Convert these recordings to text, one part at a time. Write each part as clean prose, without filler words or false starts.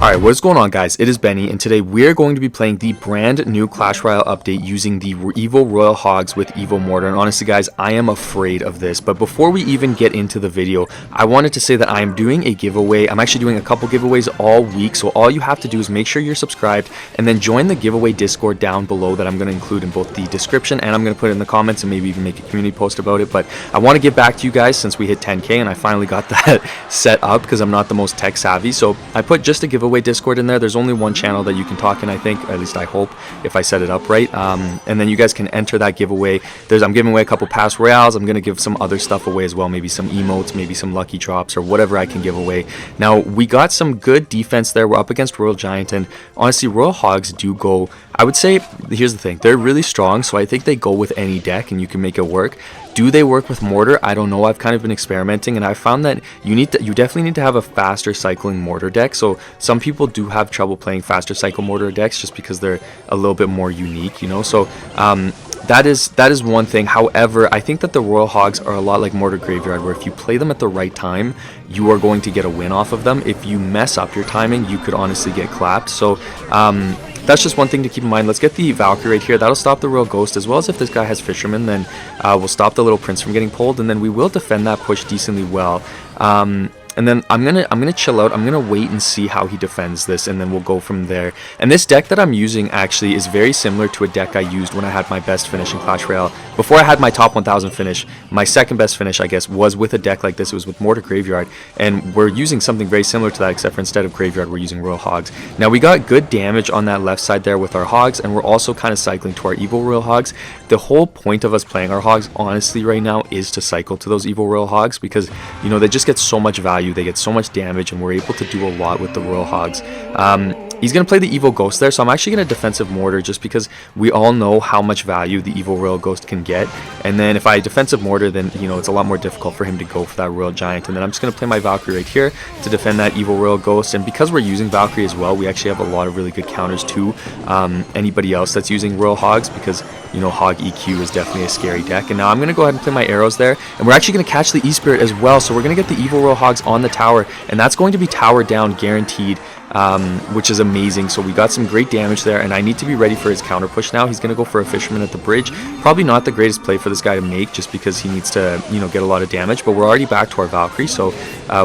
Alright, what is going on, guys? It is Benny, and today we are going to be playing the brand new Clash Royale update using the Evo Royal Hogs with Evo Mortar. And honestly, guys, I am afraid of this. But before we even get into the video, I wanted to say that I am doing a giveaway. I'm actually doing a couple giveaways all week, so all you have to do is make sure you're subscribed and then join the giveaway Discord down below that I'm going to include in both the description and I'm going to put it in the comments and maybe even make a community post about it. But I want to get back to you guys since we hit 10K and I finally got that set up because I'm not the most tech savvy. So I put just a giveaway Discord in there. There's only one channel that you can talk in, I think, at least I hope, if I set it up right. And then you guys can enter that giveaway. I'm giving away a couple past royales. I'm going to give some other stuff away as well, maybe some emotes, maybe some lucky drops or whatever I can give away. Now, we got some good defense there. We're up against Royale Giant, and honestly, Royal Hogs do go, I would say, here's the thing, they're really strong, so I think they go with any deck and you can make it work. Do they work with Mortar? I don't know. I've kind of been experimenting and I found that you definitely need to have a faster cycling Mortar deck. So some people do have trouble playing faster cycle Mortar decks just because they're a little bit more unique, you know. So that is one thing. However, I think that the Royal Hogs are a lot like Mortar Graveyard, where if you play them at the right time, you are going to get a win off of them. If you mess up your timing, you could honestly get clapped. So that's just one thing to keep in mind. Let's get the Valkyrie right here. That'll stop the Royal Ghost, as well as if this guy has Fisherman, then we'll stop the Little Prince from getting pulled, and then we will defend that push decently well. And then I'm gonna chill out. I'm gonna wait and see how he defends this, and then we'll go from there. And this deck that I'm using actually is very similar to a deck I used when I had my best finish in Clash Royale. Before I had my top 1000 finish, my second best finish, I guess, was with a deck like this. It was with Mortar Graveyard, and we're using something very similar to that, except for instead of Graveyard, we're using Royal Hogs. Now, we got good damage on that left side there with our Hogs, and we're also kind of cycling to our Evo Royal Hogs. The whole point of us playing our Hogs, honestly, right now, is to cycle to those Evo Royal Hogs because, you know, they just get so much value. They get so much damage, and we're able to do a lot with the Royal Hogs. He's going to play the Evo Ghost there, so I'm actually going to defensive Mortar just because we all know how much value the Evo Royal Ghost can get. And then if I defensive Mortar, then, you know, it's a lot more difficult for him to go for that Royal Giant. And then I'm just going to play my Valkyrie right here to defend that Evo Royal Ghost. And because we're using Valkyrie as well, we actually have a lot of really good counters to anybody else that's using Royal Hogs, because, you know, Hog EQ is definitely a scary deck. And now I'm going to go ahead and play my arrows there, and we're actually going to catch the E-Spirit as well. So we're going to get the Evo Royal Hogs on the tower, and that's going to be tower down guaranteed, which is amazing. So we got some great damage there, and I need to be ready for his counter push now. He's going to go for a Fisherman at the bridge. Probably not the greatest play for this guy to make just because he needs to, you know, get a lot of damage, but we're already back to our Valkyrie, so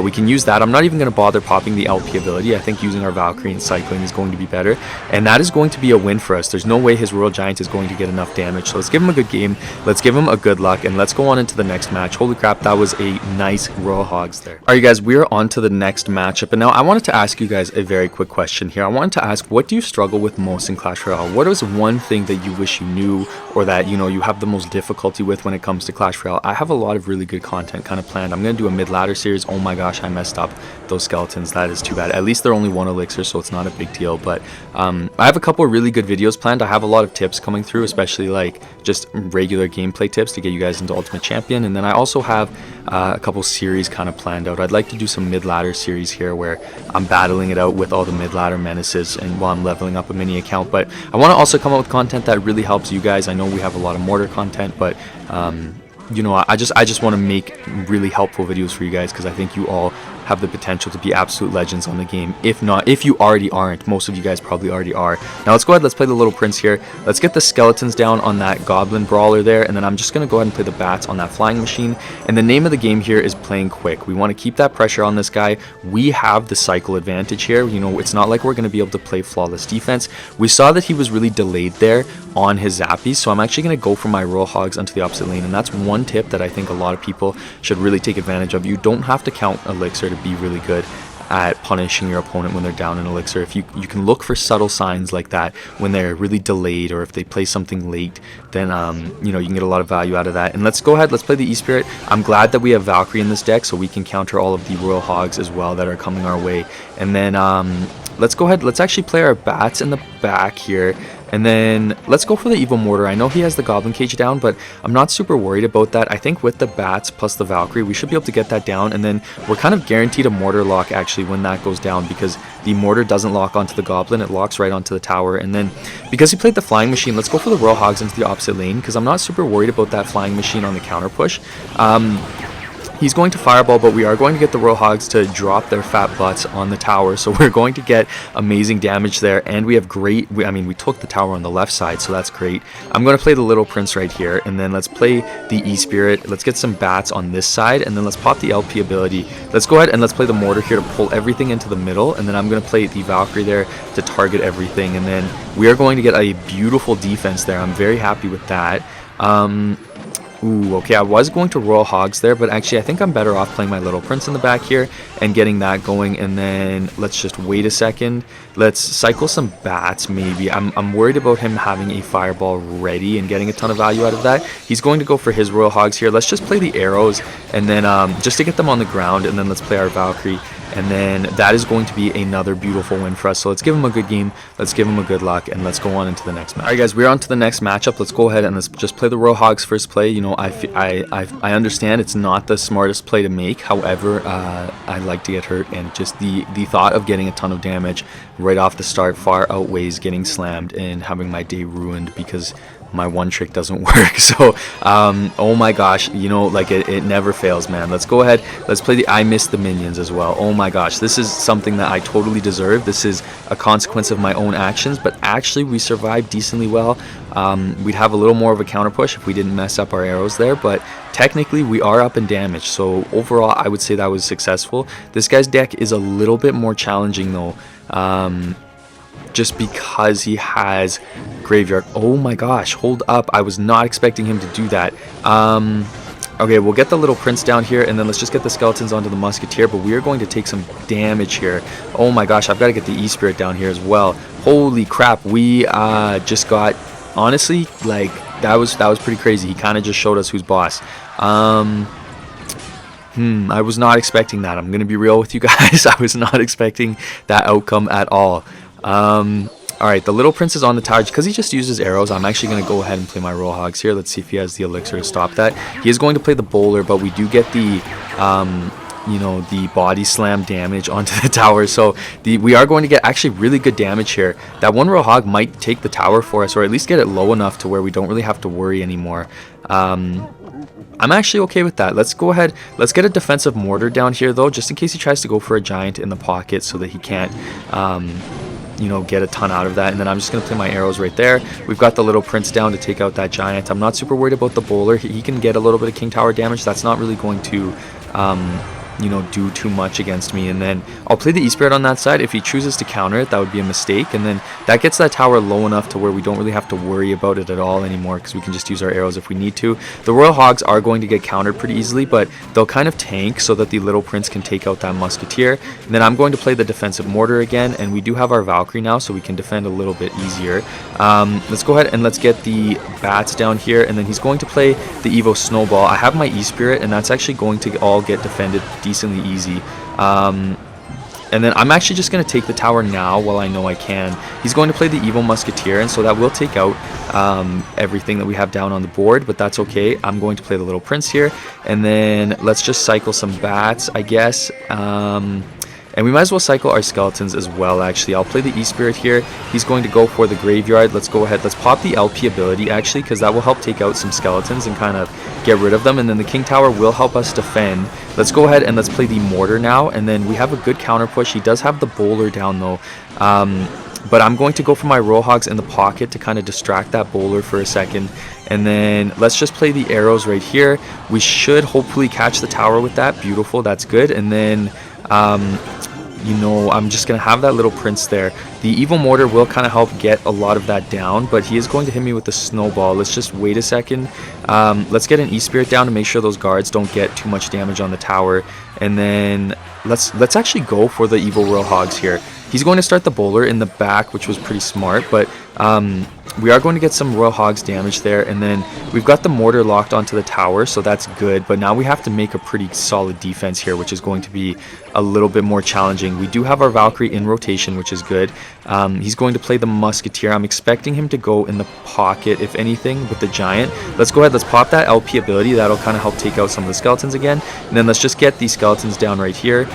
we can use that. I'm not even going to bother popping the LP ability. I think using our Valkyrie and cycling is going to be better, and that is going to be a win for us. There's no way his Royal Giant is going to get enough damage, so let's give him a good game. Let's give him a good luck, and let's go on into the next match. Holy crap, that was a nice Royal Hogs there. Alright, guys, we are on to the next matchup, and now I wanted to ask you guys a very quick question here. I wanted to ask, what do you struggle with most in Clash Royale? What is one thing that you wish you knew, or that, you know, you have the most difficulty with when it comes to Clash Royale? I have a lot of really good content kind of planned. I'm going to do a mid-ladder series. Oh my gosh, I messed up those skeletons. That is too bad. At least they're only one elixir, so it's not a big deal. But I have a couple of really good videos planned. I have a lot of tips coming through, especially like just regular gameplay tips to get you guys into Ultimate Champion. And then I also have a couple series kind of planned out. I'd like to do some mid-ladder series here where I'm battling it out with all the mid-ladder menaces and while I'm leveling up a mini account. But I want to also come up with content that really helps you guys. I know we have a lot of Mortar content, but you know, I just want to make really helpful videos for you guys because I think you all have the potential to be absolute legends on the game. If not, if you already aren't, most of you guys probably already are. Now let's go ahead, let's play the Little Prince here. Let's get the skeletons down on that Goblin Brawler there, and then I'm just going to go ahead and play the bats on that Flying Machine. And the name of the game here is playing quick. We want to keep that pressure on this guy. We have the cycle advantage here. You know, it's not like we're going to be able to play flawless defense. We saw that he was really delayed there on his zappies, so I'm actually going to go for my Royal Hogs onto the opposite lane, and that's one tip that I think a lot of people should really take advantage of. You don't have to count elixir to be really good at punishing your opponent when they're down in elixir. If you can look for subtle signs like that when they're really delayed, or if they play something late, then you know, you can get a lot of value out of that. And let's go ahead, let's play the E-Spirit. I'm glad that we have Valkyrie in this deck so we can counter all of the Royal Hogs as well that are coming our way. And then let's go ahead, let's actually play our bats in the back here. And then let's go for the Evo Mortar. I know he has the Goblin Cage down, but I'm not super worried about that. I think with the bats plus the Valkyrie, we should be able to get that down. And then we're kind of guaranteed a Mortar lock actually when that goes down, because the Mortar doesn't lock onto the Goblin. It locks right onto the tower. And then because he played the Flying Machine, let's go for the Royal Hogs into the opposite lane, because I'm not super worried about that Flying Machine on the counter push. He's going to fireball, but we are going to get the Royal Hogs to drop their fat butts on the tower, so we're going to get amazing damage there, and we have great, I mean, we took the tower on the left side, so that's great. I'm going to play the Little Prince right here, and then let's play the E-Spirit. Let's get some bats on this side, and then let's pop the LP ability. Let's go ahead and let's play the Mortar here to pull everything into the middle, and then I'm going to play the Valkyrie there to target everything, and then we are going to get a beautiful defense there. I'm very happy with that. Ooh, okay, I was going to Royal Hogs there, but actually I think I'm better off playing my Little Prince in the back here and getting that going, and then let's just wait a second. Let's cycle some bats maybe. I'm worried about him having a fireball ready and getting a ton of value out of that. He's going to go for his Royal Hogs here. Let's just play the arrows, and then just to get them on the ground, and then let's play our Valkyrie. And then that is going to be another beautiful win for us. So let's give him a good game. Let's give him a good luck. And let's go on into the next match. All right, guys, we're on to the next matchup. Let's go ahead and let's just play the Royal Hogs first play. You know, I understand it's not the smartest play to make. However, I like to get hurt. And just the thought of getting a ton of damage right off the start far outweighs getting slammed and having my day ruined because my one trick doesn't work. So oh my gosh, you know, like it never fails, man. Let's go ahead, let's play the I missed the minions as well. Oh my gosh, this is something that I totally deserve. This is a consequence of my own actions, but actually we survived decently well. We'd have a little more of a counter push if we didn't mess up our arrows there, but technically we are up in damage, so overall I would say that was successful. This guy's deck is a little bit more challenging though, just because he has graveyard. Oh my gosh, hold up, I was not expecting him to do that. Okay, we'll get the Little Prince down here, and then let's just get the skeletons onto the Musketeer, but we are going to take some damage here. Oh my gosh, I've got to get the E-Spirit down here as well. Holy crap, we just got, honestly, like, that was pretty crazy. He kind of just showed us who's boss. I was not expecting that. I'm going to be real with you guys. I was not expecting that outcome at all. Alright, the Little Prince is on the tower because he just uses arrows. I'm actually going to go ahead and play my Royal Hogs here. Let's see if he has the elixir to stop that. He is going to play the bowler, but we do get the you know, the body slam damage onto the tower, so we are going to get actually really good damage here. That one Royal Hog might take the tower for us, or at least get it low enough to where we don't really have to worry anymore. I'm actually okay with that. Let's go ahead, let's get a defensive mortar down here though, just in case he tries to go for a giant in the pocket so that he can't you know, get a ton out of that. And then I'm just going to play my arrows right there. We've got the Little Prince down to take out that giant. I'm not super worried about the bowler. He can get a little bit of King Tower damage. That's not really going to you know, do too much against me. And then I'll play the E-Spirit on that side. If he chooses to counter it, that would be a mistake, and then that gets that tower low enough to where we don't really have to worry about it at all anymore, because we can just use our arrows if we need to. The Royal Hogs are going to get countered pretty easily, but they'll kind of tank so that the Little Prince can take out that Musketeer. And then I'm going to play the defensive mortar again, and we do have our Valkyrie now, so we can defend a little bit easier. Let's go ahead and let's get the bats down here, and then he's going to play the Evo Snowball. I have my E-Spirit, and that's actually going to all get defended decently easy. And then I'm actually just going to take the tower now while I know I can. He's going to play the Evo Musketeer, and so that will take out everything that we have down on the board, but that's okay. I'm going to play the Little Prince here, and then let's just cycle some bats, I guess. And we might as well cycle our skeletons as well, actually. I'll play the E-Spirit here. He's going to go for the graveyard. Let's go ahead. Let's pop the LP ability, actually, because that will help take out some skeletons and kind of get rid of them. And then the King Tower will help us defend. Let's go ahead and let's play the Mortar now. And then we have a good counter push. He does have the bowler down, though. But I'm going to go for my Royal Hogs in the pocket to kind of distract that bowler for a second. And then let's just play the arrows right here. We should hopefully catch the tower with that. Beautiful. That's good. And then you know, I'm just going to have that Little Prince there. The Evil Mortar will kind of help get a lot of that down, but he is going to hit me with the Snowball. Let's just wait a second. Let's get an E-Spirit down to make sure those guards don't get too much damage on the tower. And then let's actually go for the Evil Royal Hogs here. He's going to start the bowler in the back, which was pretty smart, but we are going to get some Royal Hogs damage there, and then we've got the mortar locked onto the tower, so that's good, but now we have to make a pretty solid defense here, which is going to be a little bit more challenging. We do have our Valkyrie in rotation, which is good. He's going to play the Musketeer. I'm expecting him to go in the pocket, if anything, with the Giant. Let's go ahead, let's pop that LP ability. That'll kind of help take out some of the skeletons again, and then let's just get these skeletons down right here.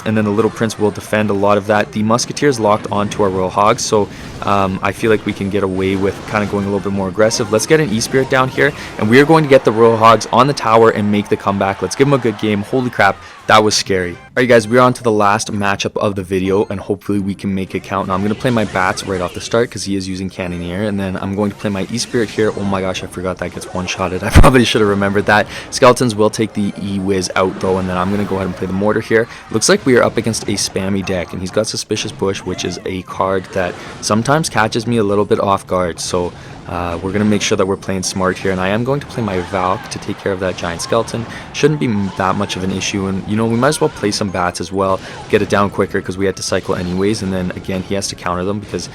and then the Little Prince will defend a lot of that. The Musketeers locked onto our Royal Hogs, so I feel like we can get away with kind of going a little bit more aggressive. Let's get an E-Spirit down here, and we are going to get the Royal Hogs on the tower and make the comeback. Let's give them a good game. Holy crap, that was scary. Alright guys, we're on to the last matchup of the video, and hopefully we can make it count. Now I'm going to play my bats right off the start because he is using Cannoneer, and then I'm going to play my E-Spirit here. Oh my gosh, I forgot that gets one-shotted. I probably should have remembered that. Skeletons will take the E-Wiz out though, and then I'm going to go ahead and play the Mortar here. Looks like we are up against a spammy deck, and he's got Suspicious Bush, which is a card that sometimes catches me a little bit off guard, so we're going to make sure that we're playing smart here, and I am going to play my Valk to take care of that giant skeleton. Shouldn't be that much of an issue, and you know, we might as well play some bats as well, get it down quicker because we had to cycle anyways, and then again he has to counter them because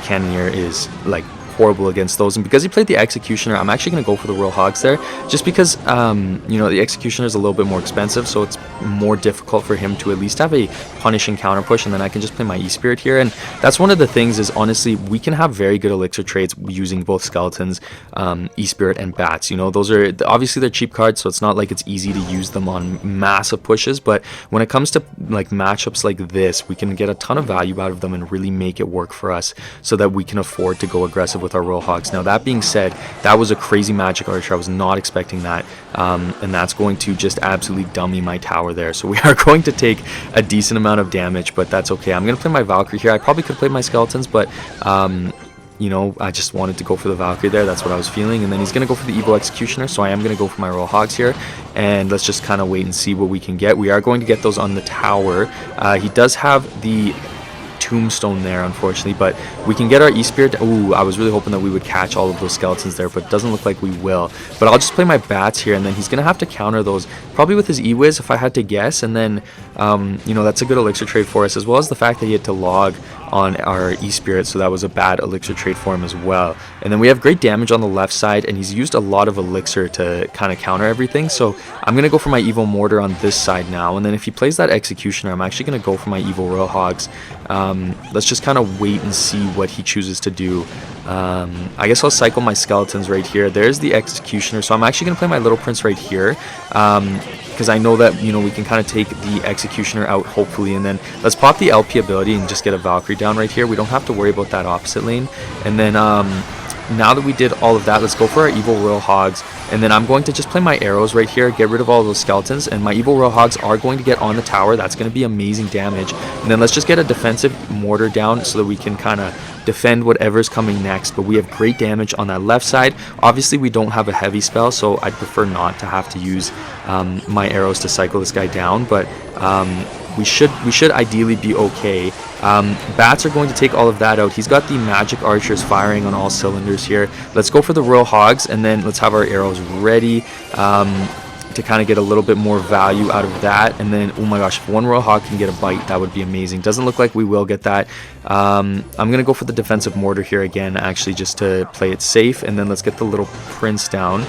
Cannoneer is like horrible against those, and because he played the Executioner, I'm actually going to go for the Royal Hogs there, just because you know, the Executioner is a little bit more expensive, so it's more difficult for him to at least have a punishing counter push, and then I can just play my E-Spirit here. And that's one of the things, is honestly we can have very good elixir trades using both Skeletons, E-Spirit, and Bats. You know, those are obviously they're cheap cards, so it's not like it's easy to use them on massive pushes, but when it comes to like matchups like this, we can get a ton of value out of them and really make it work for us so that we can afford to go aggressive with our Royal Hogs. Now that being said, that was a crazy magic archer. I was not expecting that, and that's going to just absolutely dummy my tower there, so we are going to take a decent amount of damage, but that's okay. I'm going to play my Valkyrie here. I probably could play my Skeletons, but you know, I just wanted to go for the Valkyrie there. That's what I was feeling, and then he's going to go for the Evil Executioner, so I am going to go for my Royal Hogs here, and let's just kind of wait and see what we can get. We are going to get those on the tower. He does have the Tombstone there, unfortunately, but we can get our E-Spirit. Ooh, I was really hoping that we would catch all of those Skeletons there, but it doesn't look like we will. But I'll just play my bats here, and then he's going to have to counter those, probably with his E-Wiz if I had to guess, and then, you know, that's a good elixir trade for us, as well as the fact that he had to log on our E-Spirit, so that was a bad elixir trade for him as well. And then we have great damage on the left side, and he's used a lot of elixir to kind of counter everything, so I'm going to go for my Evil Mortar on this side now, and then if he plays that Executioner, I'm actually going to go for my Evil Royal Hogs. Let's just kind of wait and see what he chooses to do. I guess I'll cycle my Skeletons right here. There's the Executioner, so I'm actually going to play my Little Prince right here, because I know that, you know, we can kind of take the Executioner out hopefully, and then let's pop the LP ability and just get a Valkyrie down right here. We don't have to worry about that opposite lane, and then now that we did all of that, let's go for our Evil Royal Hogs, and then I'm going to just play my arrows right here, get rid of all those Skeletons, and my Evil Royal Hogs are going to get on the tower. That's going to be amazing damage, and then let's just get a defensive mortar down so that we can kind of defend whatever's coming next. But we have great damage on that left side. Obviously we don't have a heavy spell, so I'd prefer not to have to use my arrows to cycle this guy down, but we should ideally be okay. Bats are going to take all of that out. He's got the magic archers firing on all cylinders here. Let's go for the Royal Hogs, and then let's have our arrows ready to kind of get a little bit more value out of that. And then, oh my gosh, if one Royal Hog can get a bite, that would be amazing. Doesn't look like we will get that. I'm going to go for the defensive mortar here again, actually, just to play it safe, and then let's get the Little Prince down.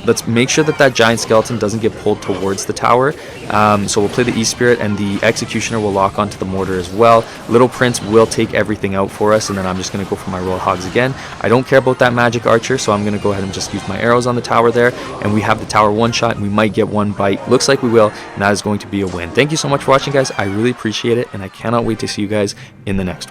Let's make sure that that giant skeleton doesn't get pulled towards the tower. So we'll play the E-Spirit, and the Executioner will lock onto the mortar as well. Little Prince will take everything out for us, and then I'm just going to go for my Royal Hogs again. I don't care about that magic archer, so I'm going to go ahead and just use my arrows on the tower there, and we have the tower one shot, and we might get one bite. Looks like we will, and that is going to be a win. Thank you so much for watching, guys. I really appreciate it, and I cannot wait to see you guys in the next one.